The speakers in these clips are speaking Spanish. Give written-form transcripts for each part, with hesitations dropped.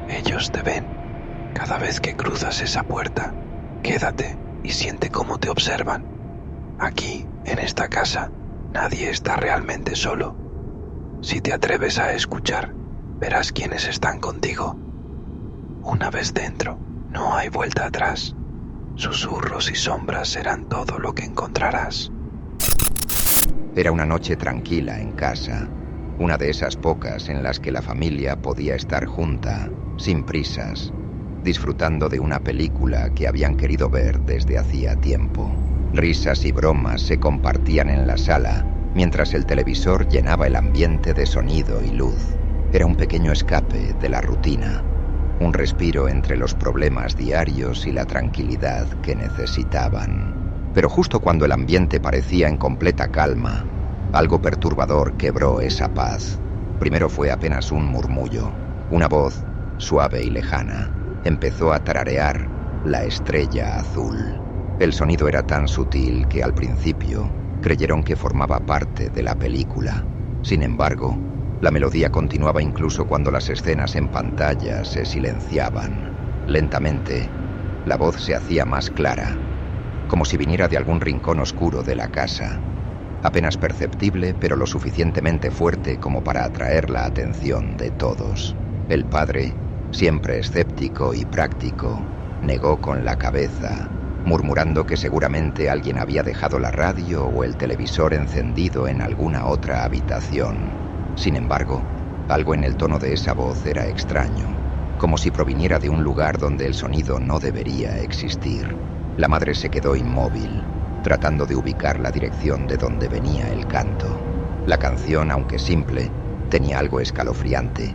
Ellos te ven. Cada vez que cruzas esa puerta, quédate y siente cómo te observan. Aquí, en esta casa, nadie está realmente solo. Si te atreves a escuchar, verás quiénes están contigo. Una vez dentro, no hay vuelta atrás. Susurros y sombras serán todo lo que encontrarás. Era una noche tranquila en casa, una de esas pocas en las que la familia podía estar junta, sin prisas, disfrutando de una película que habían querido ver desde hacía tiempo. Risas y bromas se compartían en la sala, mientras el televisor llenaba el ambiente de sonido y luz. Era un pequeño escape de la rutina, un respiro entre los problemas diarios y la tranquilidad que necesitaban. Pero justo cuando el ambiente parecía en completa calma, algo perturbador quebró esa paz. Primero fue apenas un murmullo. Una voz, suave y lejana, empezó a tararear La estrella azul. El sonido era tan sutil que al principio creyeron que formaba parte de la película. Sin embargo, la melodía continuaba incluso cuando las escenas en pantalla se silenciaban. Lentamente, la voz se hacía más clara, como si viniera de algún rincón oscuro de la casa. Apenas perceptible, pero lo suficientemente fuerte como para atraer la atención de todos. El padre, siempre escéptico y práctico, negó con la cabeza, murmurando que seguramente alguien había dejado la radio o el televisor encendido en alguna otra habitación. Sin embargo, algo en el tono de esa voz era extraño, como si proviniera de un lugar donde el sonido no debería existir. La madre se quedó inmóvil, tratando de ubicar la dirección de donde venía el canto. La canción, aunque simple, tenía algo escalofriante,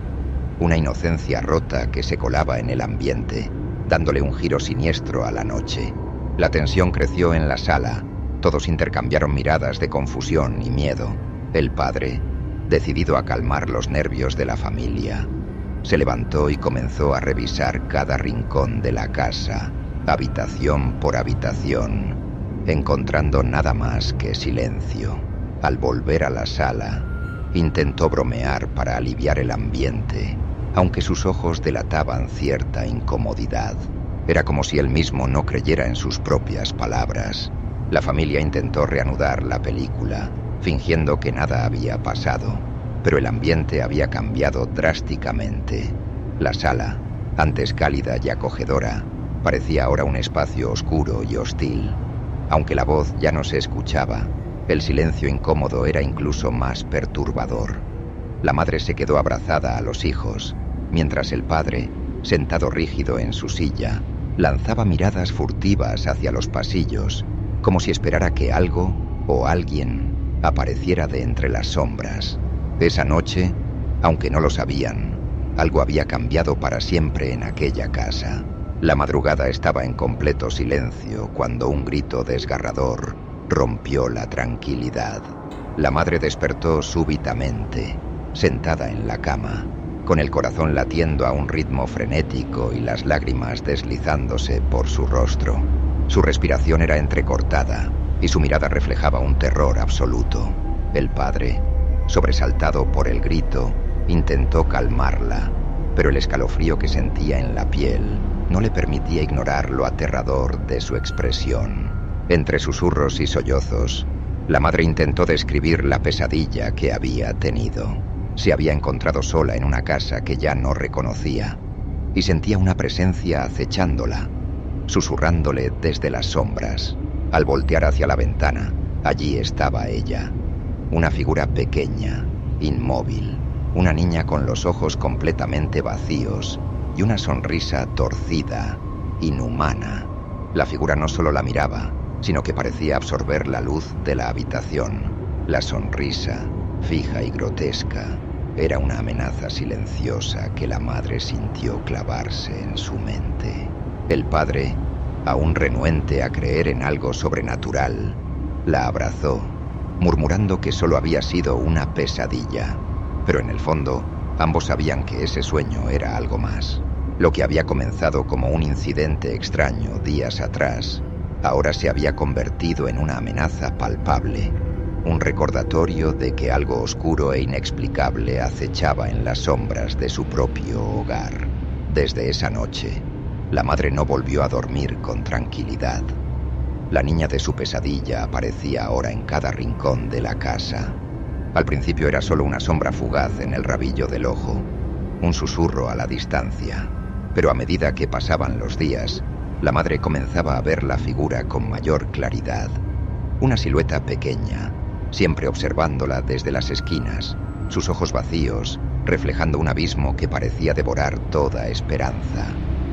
una inocencia rota que se colaba en el ambiente, dándole un giro siniestro a la noche. La tensión creció en la sala, todos intercambiaron miradas de confusión y miedo. El padre, decidido a calmar los nervios de la familia, se levantó y comenzó a revisar cada rincón de la casa, habitación por habitación, encontrando nada más que silencio. Al volver a la sala, intentó bromear para aliviar el ambiente, aunque sus ojos delataban cierta incomodidad. Era como si él mismo no creyera en sus propias palabras. La familia intentó reanudar la película, fingiendo que nada había pasado, pero el ambiente había cambiado drásticamente. La sala, antes cálida y acogedora, parecía ahora un espacio oscuro y hostil. Aunque la voz ya no se escuchaba, el silencio incómodo era incluso más perturbador. La madre se quedó abrazada a los hijos, mientras el padre, sentado rígido en su silla, lanzaba miradas furtivas hacia los pasillos, como si esperara que algo o alguien apareciera de entre las sombras. Esa noche, aunque no lo sabían, algo había cambiado para siempre en aquella casa. La madrugada estaba en completo silencio cuando un grito desgarrador rompió la tranquilidad. La madre despertó súbitamente, sentada en la cama, con el corazón latiendo a un ritmo frenético y las lágrimas deslizándose por su rostro. Su respiración era entrecortada y su mirada reflejaba un terror absoluto. El padre, sobresaltado por el grito, intentó calmarla, pero el escalofrío que sentía en la piel no le permitía ignorar lo aterrador de su expresión. Entre susurros y sollozos, la madre intentó describir la pesadilla que había tenido. Se había encontrado sola en una casa que ya no reconocía y sentía una presencia acechándola, susurrándole desde las sombras. Al voltear hacia la ventana, allí estaba ella, una figura pequeña, inmóvil, una niña con los ojos completamente vacíos y una sonrisa torcida, inhumana. La figura no solo la miraba, sino que parecía absorber la luz de la habitación. La sonrisa, fija y grotesca, era una amenaza silenciosa que la madre sintió clavarse en su mente. El padre, aún renuente a creer en algo sobrenatural, la abrazó, murmurando que solo había sido una pesadilla, pero en el fondo ambos sabían que ese sueño era algo más. Lo que había comenzado como un incidente extraño días atrás, ahora se había convertido en una amenaza palpable, un recordatorio de que algo oscuro e inexplicable acechaba en las sombras de su propio hogar. Desde esa noche, la madre no volvió a dormir con tranquilidad. La niña de su pesadilla aparecía ahora en cada rincón de la casa. Al principio era solo una sombra fugaz en el rabillo del ojo, un susurro a la distancia, pero a medida que pasaban los días, la madre comenzaba a ver la figura con mayor claridad. Una silueta pequeña, siempre observándola desde las esquinas, sus ojos vacíos, reflejando un abismo que parecía devorar toda esperanza.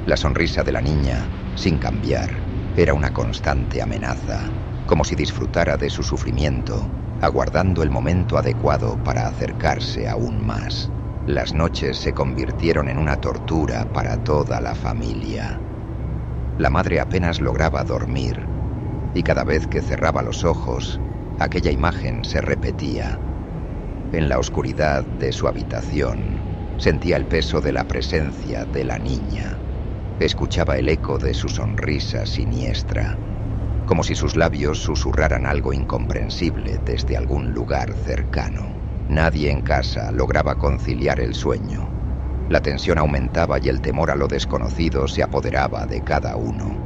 La sonrisa de la niña, sin cambiar, era una constante amenaza, como si disfrutara de su sufrimiento, aguardando el momento adecuado para acercarse aún más. Las noches se convirtieron en una tortura para toda la familia. La madre apenas lograba dormir, y cada vez que cerraba los ojos, aquella imagen se repetía. En la oscuridad de su habitación, sentía el peso de la presencia de la niña. Escuchaba el eco de su sonrisa siniestra, como si sus labios susurraran algo incomprensible desde algún lugar cercano. Nadie en casa lograba conciliar el sueño. La tensión aumentaba y el temor a lo desconocido se apoderaba de cada uno.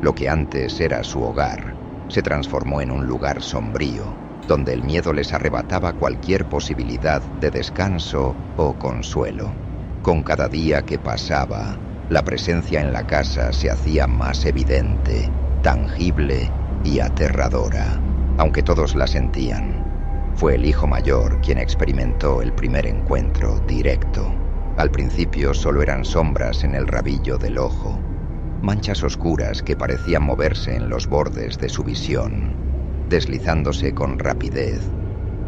Lo que antes era su hogar se transformó en un lugar sombrío, donde el miedo les arrebataba cualquier posibilidad de descanso o consuelo. Con cada día que pasaba, la presencia en la casa se hacía más evidente, tangible y aterradora, aunque todos la sentían. Fue el hijo mayor quien experimentó el primer encuentro directo. Al principio solo eran sombras en el rabillo del ojo, manchas oscuras que parecían moverse en los bordes de su visión, deslizándose con rapidez,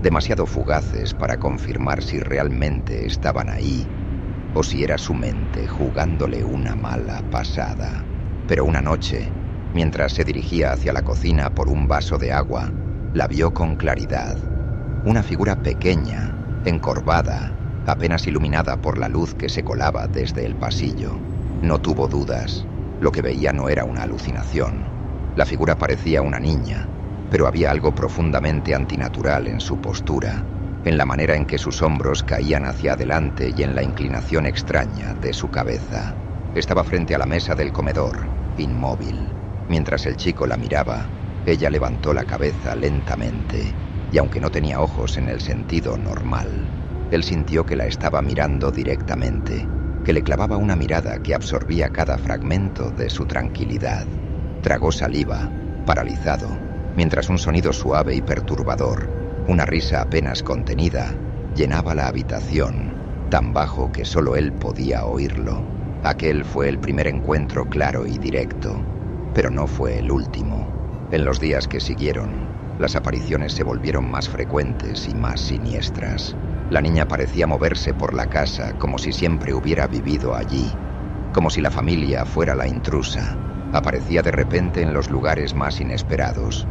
demasiado fugaces para confirmar si realmente estaban ahí o si era su mente jugándole una mala pasada. Pero una noche, mientras se dirigía hacia la cocina por un vaso de agua, la vio con claridad. Una figura pequeña, encorvada, apenas iluminada por la luz que se colaba desde el pasillo. No tuvo dudas. Lo que veía no era una alucinación. La figura parecía una niña, pero había algo profundamente antinatural en su postura, en la manera en que sus hombros caían hacia adelante y en la inclinación extraña de su cabeza. Estaba frente a la mesa del comedor, inmóvil. Mientras el chico la miraba, ella levantó la cabeza lentamente, y aunque no tenía ojos en el sentido normal, él sintió que la estaba mirando directamente, que le clavaba una mirada que absorbía cada fragmento de su tranquilidad. Tragó saliva, paralizado, mientras un sonido suave y perturbador, una risa apenas contenida, llenaba la habitación, tan bajo que solo él podía oírlo. Aquel fue el primer encuentro claro y directo, pero no fue el último. En los días que siguieron, las apariciones se volvieron más frecuentes y más siniestras. La niña parecía moverse por la casa como si siempre hubiera vivido allí, como si la familia fuera la intrusa. Aparecía de repente en los lugares más inesperados,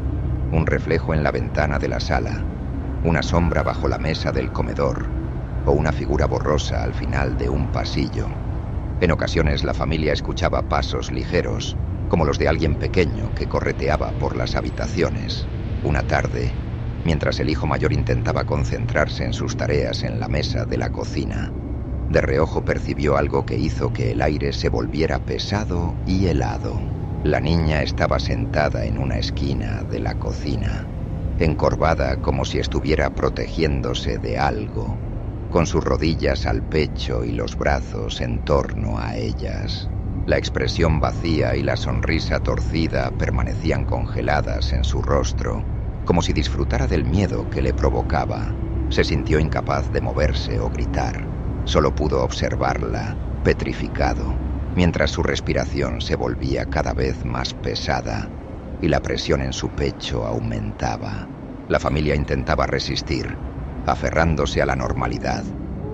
un reflejo en la ventana de la sala, una sombra bajo la mesa del comedor o una figura borrosa al final de un pasillo. En ocasiones la familia escuchaba pasos ligeros, como los de alguien pequeño que correteaba por las habitaciones. Una tarde, mientras el hijo mayor intentaba concentrarse en sus tareas en la mesa de la cocina, de reojo percibió algo que hizo que el aire se volviera pesado y helado. La niña estaba sentada en una esquina de la cocina, encorvada como si estuviera protegiéndose de algo, con sus rodillas al pecho y los brazos en torno a ellas. La expresión vacía y la sonrisa torcida permanecían congeladas en su rostro, como si disfrutara del miedo que le provocaba. Se sintió incapaz de moverse o gritar. Solo pudo observarla, petrificado, mientras su respiración se volvía cada vez más pesada y la presión en su pecho aumentaba. La familia intentaba resistir, aferrándose a la normalidad,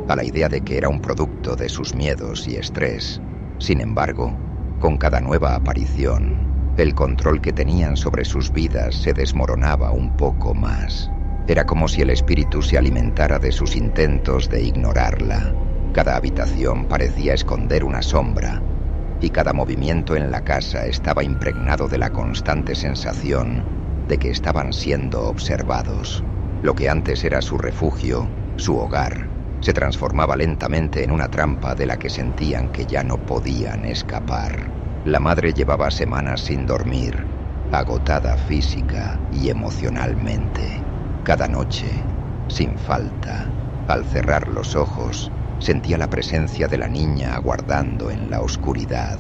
a la idea de que era un producto de sus miedos y estrés. Sin embargo, con cada nueva aparición, el control que tenían sobre sus vidas se desmoronaba un poco más. Era como si el espíritu se alimentara de sus intentos de ignorarla. Cada habitación parecía esconder una sombra, y cada movimiento en la casa estaba impregnado de la constante sensación de que estaban siendo observados. Lo que antes era su refugio, su hogar, Se transformaba lentamente en una trampa de la que sentían que ya no podían escapar. La madre llevaba semanas sin dormir, agotada física y emocionalmente. Cada noche, sin falta, al cerrar los ojos, sentía la presencia de la niña aguardando en la oscuridad,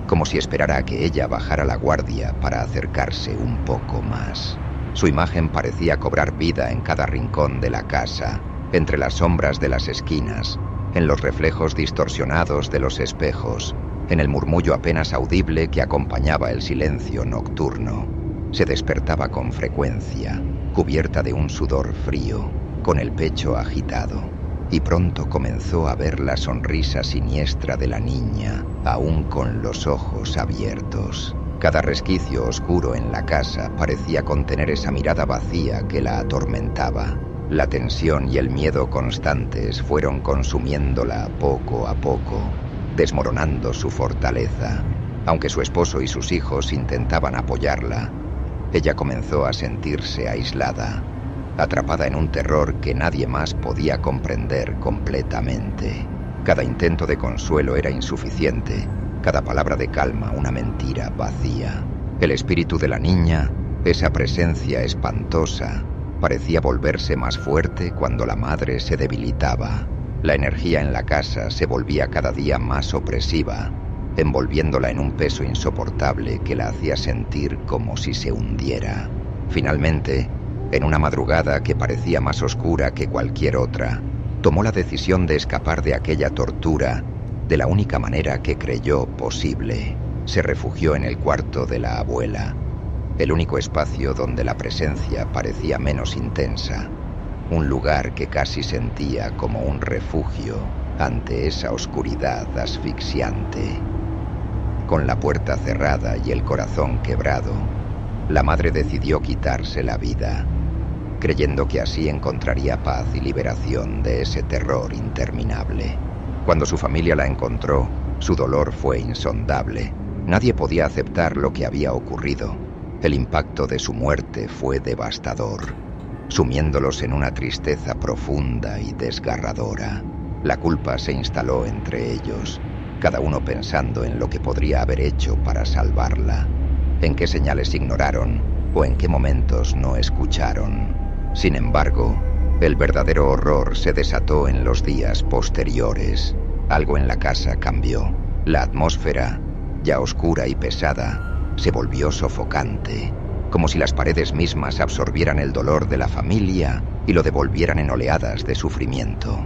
como si esperara a que ella bajara la guardia para acercarse un poco más. Su imagen parecía cobrar vida en cada rincón de la casa, entre las sombras de las esquinas, en los reflejos distorsionados de los espejos, en el murmullo apenas audible que acompañaba el silencio nocturno. Se despertaba con frecuencia, cubierta de un sudor frío, con el pecho agitado, y pronto comenzó a ver la sonrisa siniestra de la niña, aún con los ojos abiertos. Cada resquicio oscuro en la casa parecía contener esa mirada vacía que la atormentaba. La tensión y el miedo constantes fueron consumiéndola poco a poco, desmoronando su fortaleza. Aunque su esposo y sus hijos intentaban apoyarla, ella comenzó a sentirse aislada, atrapada en un terror que nadie más podía comprender completamente. Cada intento de consuelo era insuficiente, cada palabra de calma una mentira vacía. El espíritu de la niña, esa presencia espantosa, parecía volverse más fuerte cuando la madre se debilitaba. La energía en la casa se volvía cada día más opresiva, envolviéndola en un peso insoportable que la hacía sentir como si se hundiera. Finalmente, en una madrugada que parecía más oscura que cualquier otra, tomó la decisión de escapar de aquella tortura de la única manera que creyó posible. Se refugió en el cuarto de la abuela, el único espacio donde la presencia parecía menos intensa, un lugar que casi sentía como un refugio ante esa oscuridad asfixiante. Con la puerta cerrada y el corazón quebrado, la madre decidió quitarse la vida, creyendo que así encontraría paz y liberación de ese terror interminable. Cuando su familia la encontró, su dolor fue insondable. Nadie podía aceptar lo que había ocurrido. El impacto de su muerte fue devastador, sumiéndolos en una tristeza profunda y desgarradora. La culpa se instaló entre ellos, cada uno pensando en lo que podría haber hecho para salvarla, en qué señales ignoraron o en qué momentos no escucharon. Sin embargo, el verdadero horror se desató en los días posteriores. Algo en la casa cambió. La atmósfera, ya oscura y pesada, se volvió sofocante, como si las paredes mismas absorbieran el dolor de la familia y lo devolvieran en oleadas de sufrimiento.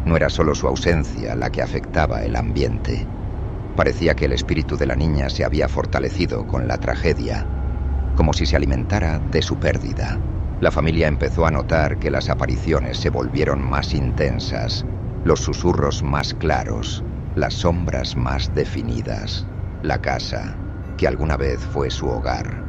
No era solo su ausencia la que afectaba el ambiente. Parecía que el espíritu de la niña se había fortalecido con la tragedia, como si se alimentara de su pérdida. La familia empezó a notar que las apariciones se volvieron más intensas, los susurros más claros, las sombras más definidas. La casa, que alguna vez fue su hogar,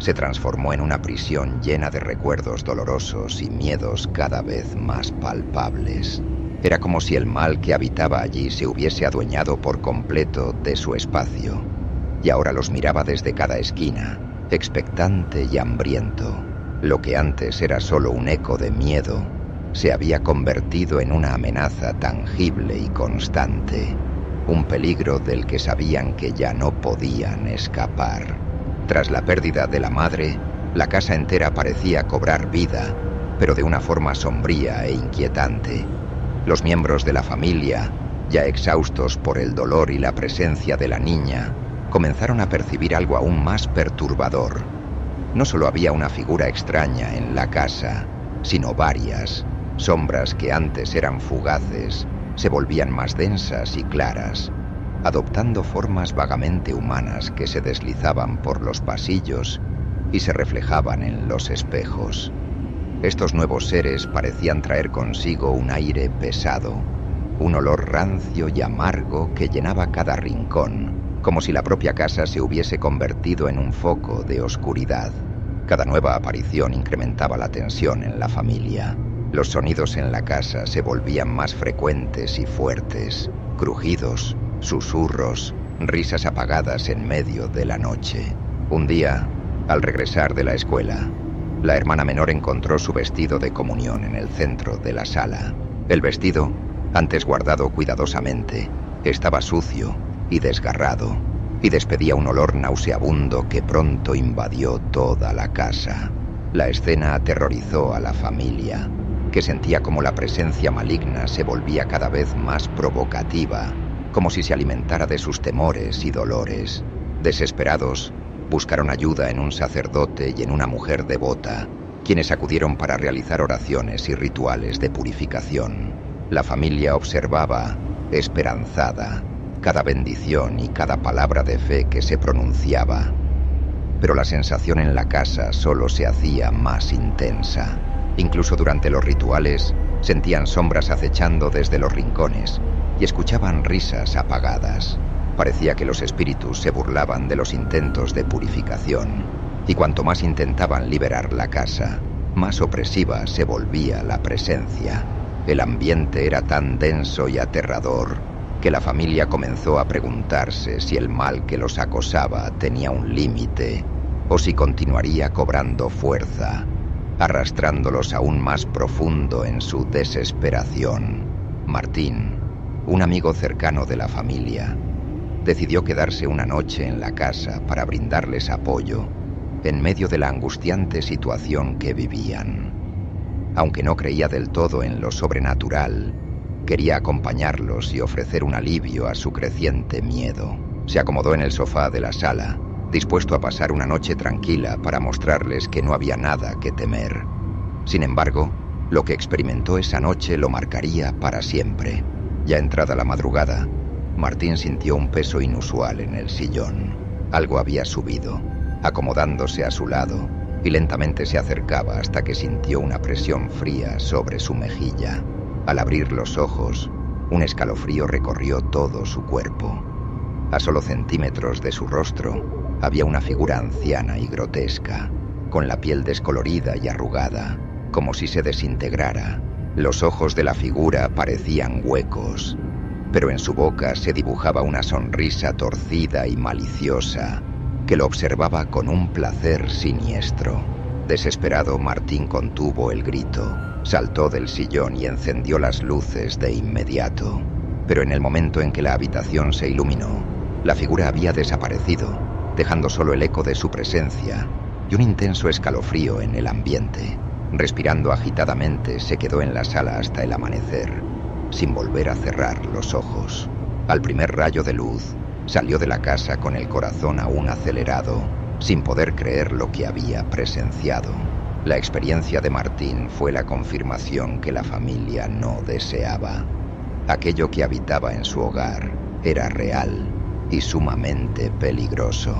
se transformó en una prisión llena de recuerdos dolorosos y miedos cada vez más palpables. Era como si el mal que habitaba allí se hubiese adueñado por completo de su espacio, y ahora los miraba desde cada esquina, expectante y hambriento. Lo que antes era solo un eco de miedo, se había convertido en una amenaza tangible y constante, un peligro del que sabían que ya no podían escapar. Tras la pérdida de la madre, la casa entera parecía cobrar vida, pero de una forma sombría e inquietante. Los miembros de la familia, ya exhaustos por el dolor y la presencia de la niña, comenzaron a percibir algo aún más perturbador. No solo había una figura extraña en la casa, sino varias, sombras que antes eran fugaces, se volvían más densas y claras, adoptando formas vagamente humanas que se deslizaban por los pasillos y se reflejaban en los espejos. Estos nuevos seres parecían traer consigo un aire pesado, un olor rancio y amargo que llenaba cada rincón, como si la propia casa se hubiese convertido en un foco de oscuridad. Cada nueva aparición incrementaba la tensión en la familia. Los sonidos en la casa se volvían más frecuentes y fuertes, crujidos, susurros, risas apagadas en medio de la noche. Un día, al regresar de la escuela, la hermana menor encontró su vestido de comunión en el centro de la sala. El vestido, antes guardado cuidadosamente, estaba sucio y desgarrado, y despedía un olor nauseabundo que pronto invadió toda la casa. La escena aterrorizó a la familia, que sentía como la presencia maligna se volvía cada vez más provocativa, como si se alimentara de sus temores y dolores. Desesperados, buscaron ayuda en un sacerdote y en una mujer devota, quienes acudieron para realizar oraciones y rituales de purificación. La familia observaba, esperanzada, cada bendición y cada palabra de fe que se pronunciaba. Pero la sensación en la casa solo se hacía más intensa. Incluso durante los rituales, sentían sombras acechando desde los rincones y escuchaban risas apagadas. Parecía que los espíritus se burlaban de los intentos de purificación, y cuanto más intentaban liberar la casa, más opresiva se volvía la presencia. El ambiente era tan denso y aterrador que la familia comenzó a preguntarse si el mal que los acosaba tenía un límite o si continuaría cobrando fuerza, arrastrándolos aún más profundo en su desesperación. Martín, un amigo cercano de la familia, decidió quedarse una noche en la casa para brindarles apoyo en medio de la angustiante situación que vivían. Aunque no creía del todo en lo sobrenatural, quería acompañarlos y ofrecer un alivio a su creciente miedo. Se acomodó en el sofá de la sala, dispuesto a pasar una noche tranquila para mostrarles que no había nada que temer. Sin embargo, lo que experimentó esa noche lo marcaría para siempre. Ya entrada la madrugada, Martín sintió un peso inusual en el sillón. Algo había subido, acomodándose a su lado, y lentamente se acercaba hasta que sintió una presión fría sobre su mejilla. Al abrir los ojos, un escalofrío recorrió todo su cuerpo. A solo centímetros de su rostro había una figura anciana y grotesca, con la piel descolorida y arrugada, como si se desintegrara. Los ojos de la figura parecían huecos, pero en su boca se dibujaba una sonrisa torcida y maliciosa que lo observaba con un placer siniestro. Desesperado, Martín contuvo el grito, saltó del sillón y encendió las luces de inmediato. Pero en el momento en que la habitación se iluminó, la figura había desaparecido, dejando solo el eco de su presencia y un intenso escalofrío en el ambiente. Respirando agitadamente, se quedó en la sala hasta el amanecer, sin volver a cerrar los ojos. Al primer rayo de luz, salió de la casa con el corazón aún acelerado, sin poder creer lo que había presenciado. La experiencia de Martín fue la confirmación que la familia no deseaba. Aquello que habitaba en su hogar era real y sumamente peligroso.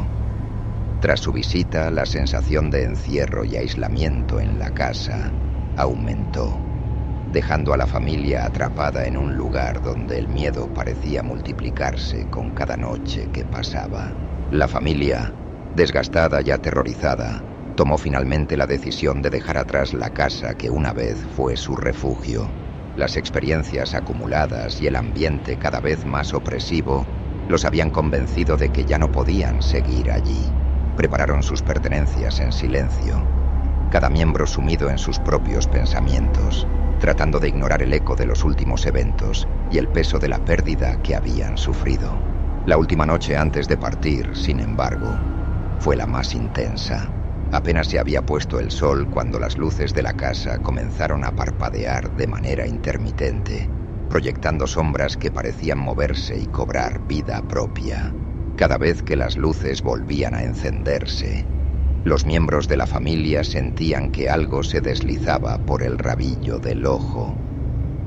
Tras su visita, la sensación de encierro y aislamiento en la casa aumentó, dejando a la familia atrapada en un lugar donde el miedo parecía multiplicarse con cada noche que pasaba. La familia, desgastada y aterrorizada, tomó finalmente la decisión de dejar atrás la casa que una vez fue su refugio. Las experiencias acumuladas y el ambiente cada vez más opresivo los habían convencido de que ya no podían seguir allí. Prepararon sus pertenencias en silencio, cada miembro sumido en sus propios pensamientos, tratando de ignorar el eco de los últimos eventos y el peso de la pérdida que habían sufrido. La última noche antes de partir, sin embargo, fue la más intensa. Apenas se había puesto el sol cuando las luces de la casa comenzaron a parpadear de manera intermitente, proyectando sombras que parecían moverse y cobrar vida propia. Cada vez que las luces volvían a encenderse, los miembros de la familia sentían que algo se deslizaba por el rabillo del ojo,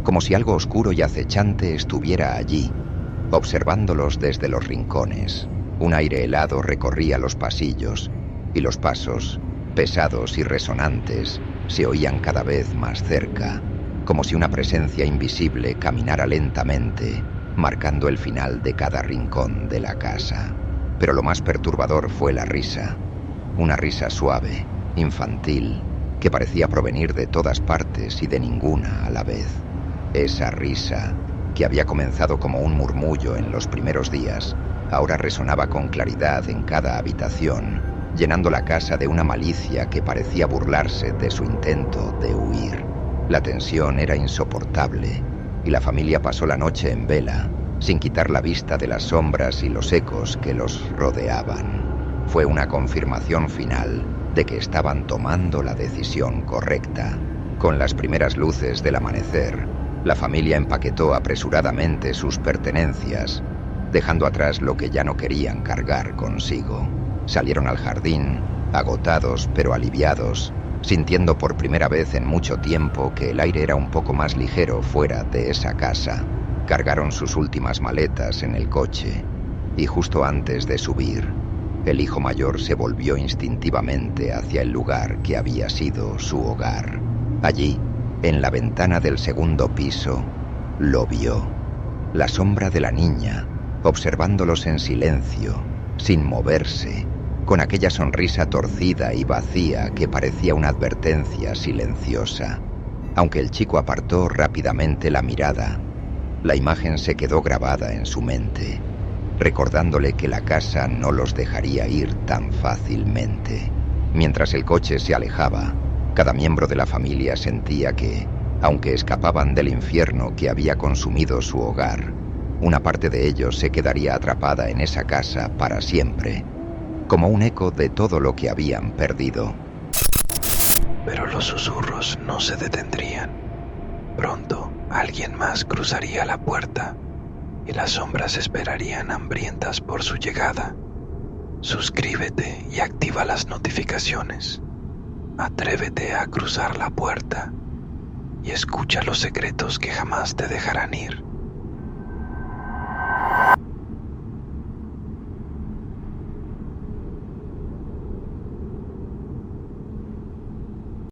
como si algo oscuro y acechante estuviera allí, observándolos desde los rincones. Un aire helado recorría los pasillos, y los pasos, pesados y resonantes, se oían cada vez más cerca, como si una presencia invisible caminara lentamente, marcando el final de cada rincón de la casa. Pero lo más perturbador fue la risa. Una risa suave, infantil, que parecía provenir de todas partes y de ninguna a la vez. Esa risa, que había comenzado como un murmullo en los primeros días, ahora resonaba con claridad en cada habitación, llenando la casa de una malicia que parecía burlarse de su intento de huir. La tensión era insoportable, y la familia pasó la noche en vela, sin quitar la vista de las sombras y los ecos que los rodeaban. Fue una confirmación final de que estaban tomando la decisión correcta. Con las primeras luces del amanecer, la familia empaquetó apresuradamente sus pertenencias, dejando atrás lo que ya no querían cargar consigo. Salieron al jardín, agotados pero aliviados, sintiendo por primera vez en mucho tiempo que el aire era un poco más ligero fuera de esa casa. Cargaron sus últimas maletas en el coche y justo antes de subir, el hijo mayor se volvió instintivamente hacia el lugar que había sido su hogar. Allí, en la ventana del segundo piso, lo vio. La sombra de la niña, observándolos en silencio, sin moverse, con aquella sonrisa torcida y vacía que parecía una advertencia silenciosa. Aunque el chico apartó rápidamente la mirada, la imagen se quedó grabada en su mente, recordándole que la casa no los dejaría ir tan fácilmente. Mientras el coche se alejaba, cada miembro de la familia sentía que, aunque escapaban del infierno que había consumido su hogar, una parte de ellos se quedaría atrapada en esa casa para siempre, como un eco de todo lo que habían perdido. Pero los susurros no se detendrían. Pronto alguien más cruzaría la puerta y las sombras esperarían hambrientas por su llegada. Suscríbete y activa las notificaciones. Atrévete a cruzar la puerta y escucha los secretos que jamás te dejarán ir.